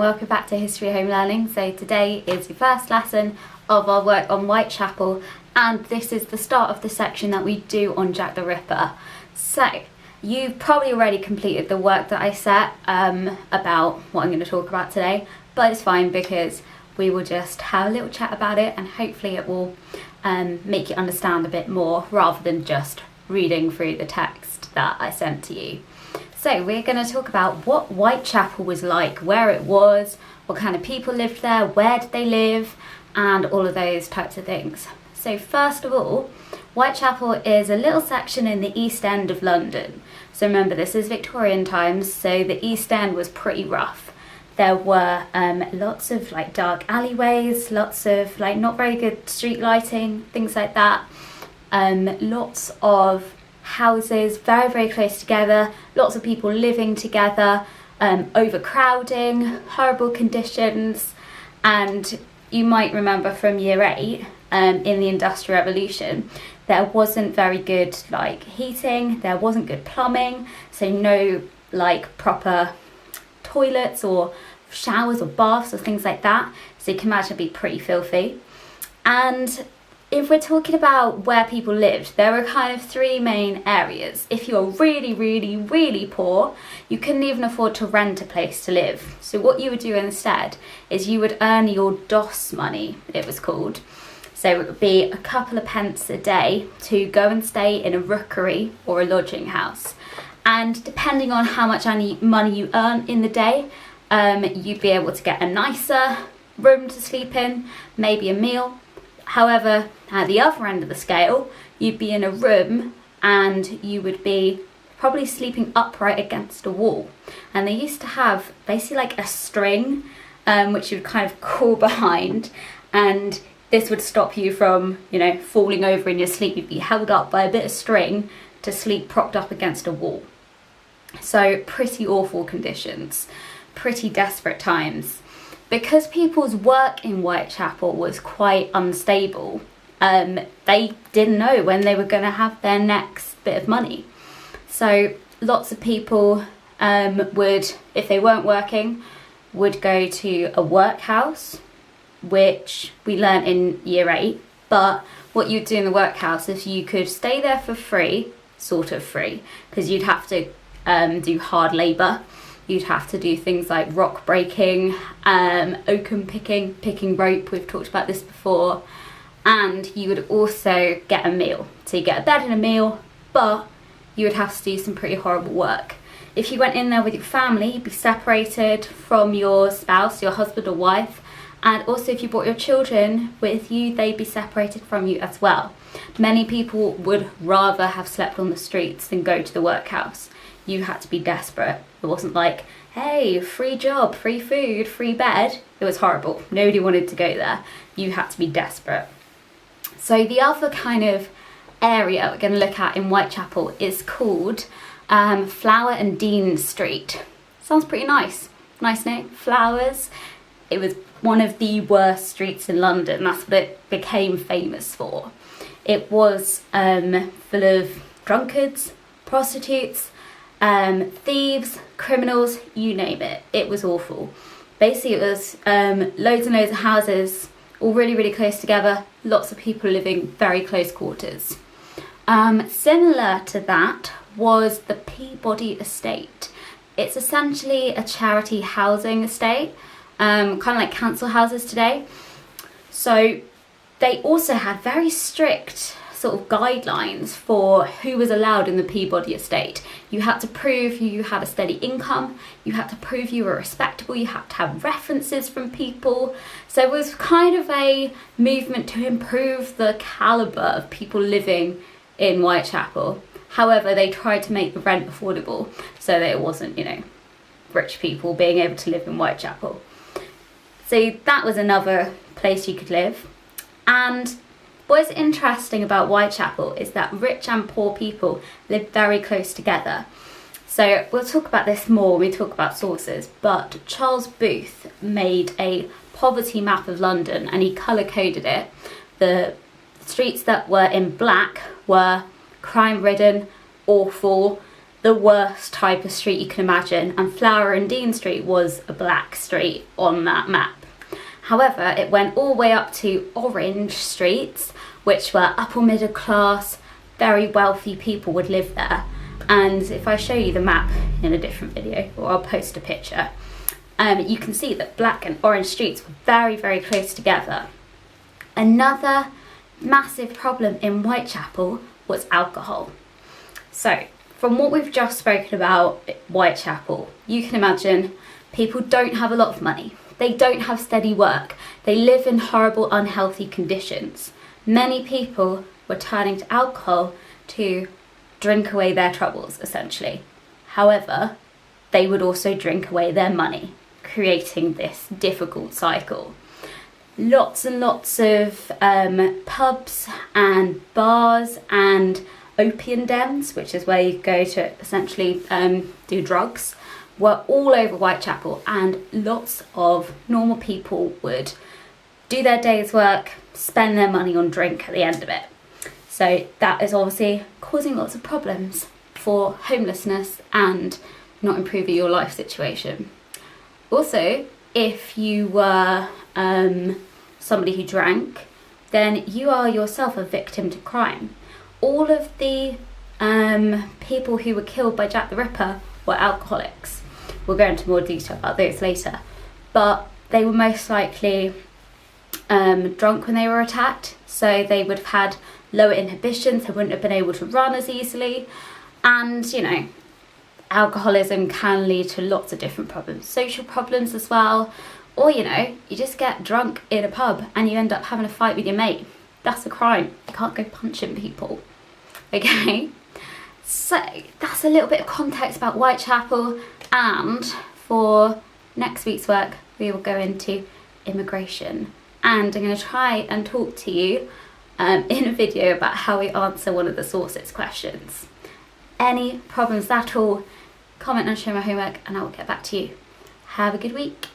welcome back to History Home Learning. So today is the first lesson of our work on Whitechapel, and this is the start of the section that we do on Jack the Ripper. So you've probably already completed the work that I set about what I'm going to talk about today, but it's fine because we will just have a little chat about it, and hopefully it will make you understand a bit more rather than just reading through the text that I sent to you. So we're going to talk about what Whitechapel was like, where it was, what kind of people lived there, where did they live, and all of those types of things. So first of all, Whitechapel is a little section in the East End of London. So remember, this is Victorian times, so the East End was pretty rough. There were lots of dark alleyways, lots of not very good street lighting, things like that. Lots of houses very, very close together, lots of people living together, overcrowding, horrible conditions. And you might remember from year 8 in the Industrial Revolution, there wasn't very good heating, there wasn't good plumbing, so no proper toilets or showers or baths or things like that. So you can imagine it'd be pretty filthy. And if we're talking about where people lived, there are kind of 3 main areas. If you're really, really, really poor, you couldn't even afford to rent a place to live. So what you would do instead is you would earn your DOS money, it was called. So it would be a couple of pence a day to go and stay in a rookery or a lodging house. And depending on how much money you earn in the day, you'd be able to get a nicer room to sleep in, maybe a meal. However, at the other end of the scale, you'd be in a room and you would be probably sleeping upright against a wall. And they used to have basically a string, which you would kind of crawl behind, and this would stop you from, falling over in your sleep. You'd be held up by a bit of string to sleep propped up against a wall. So pretty awful conditions, pretty desperate times. Because people's work in Whitechapel was quite unstable, they didn't know when they were going to have their next bit of money. So lots of people would, if they weren't working, would go to a workhouse, which we learnt in year 8. But what you'd do in the workhouse is you could stay there for free, sort of free, because you'd have to do hard labour. You'd have to do things like rock breaking, oakum picking rope, we've talked about this before, and you would also get a meal. So you get a bed and a meal, but you would have to do some pretty horrible work. If you went in there with your family, you'd be separated from your spouse, your husband or wife, and also if you brought your children with you, they'd be separated from you as well. Many people would rather have slept on the streets than go to the workhouse. You had to be desperate. It wasn't hey, free job, free food, free bed. It was horrible. Nobody wanted to go there. You had to be desperate. So the other kind of area we're going to look at in Whitechapel is called Flower and Dean Street. Sounds pretty nice. Nice name, Flowers. It was one of the worst streets in London. That's what it became famous for. It was full of drunkards, prostitutes, thieves, criminals, you name it. It was awful. Basically it was loads and loads of houses, all really, really close together, lots of people living very close quarters. Similar to that was the Peabody Estate. It's essentially a charity housing estate, kind of like council houses today. So they also had very strict sort of guidelines for who was allowed in the Peabody Estate. You had to prove you had a steady income, you had to prove you were respectable, you had to have references from people. So it was kind of a movement to improve the calibre of people living in Whitechapel. However, they tried to make the rent affordable so that it wasn't, rich people being able to live in Whitechapel. So that was another place you could live. And what is interesting about Whitechapel is that rich and poor people live very close together. So we'll talk about this more when we talk about sources, but Charles Booth made a poverty map of London and he colour-coded it. The streets that were in black were crime-ridden, awful. the worst type of street you can imagine, and Flower and Dean Street was a black street on that map. However, it went all the way up to orange streets, which were upper middle class, very wealthy people would live there. And if I show you the map in a different video, or I'll post a picture, you can see that black and orange streets were very, very close together. Another massive problem in Whitechapel was alcohol. So, from what we've just spoken about Whitechapel, you can imagine people don't have a lot of money. They don't have steady work. They live in horrible, unhealthy conditions. Many people were turning to alcohol to drink away their troubles, essentially. However, they would also drink away their money, creating this difficult cycle. Lots and lots of pubs and bars and opium dens, which is where you go to essentially do drugs, were all over Whitechapel, and lots of normal people would do their day's work, spend their money on drink at the end of it. So that is obviously causing lots of problems for homelessness and not improving your life situation. Also, if you were somebody who drank, then you are yourself a victim to crime. All of the people who were killed by Jack the Ripper were alcoholics. We'll go into more detail about those later. But they were most likely drunk when they were attacked, so they would have had lower inhibitions, they wouldn't have been able to run as easily. And, you know, alcoholism can lead to lots of different problems, social problems as well. Or, you know, you just get drunk in a pub and you end up having a fight with your mate. That's a crime. You can't go punching people. Okay? So that's a little bit of context about Whitechapel, and for next week's work we will go into immigration, and I'm going to try and talk to you in a video about how we answer one of the sources questions. Any problems at all, comment and show my homework and I will get back to you. Have a good week.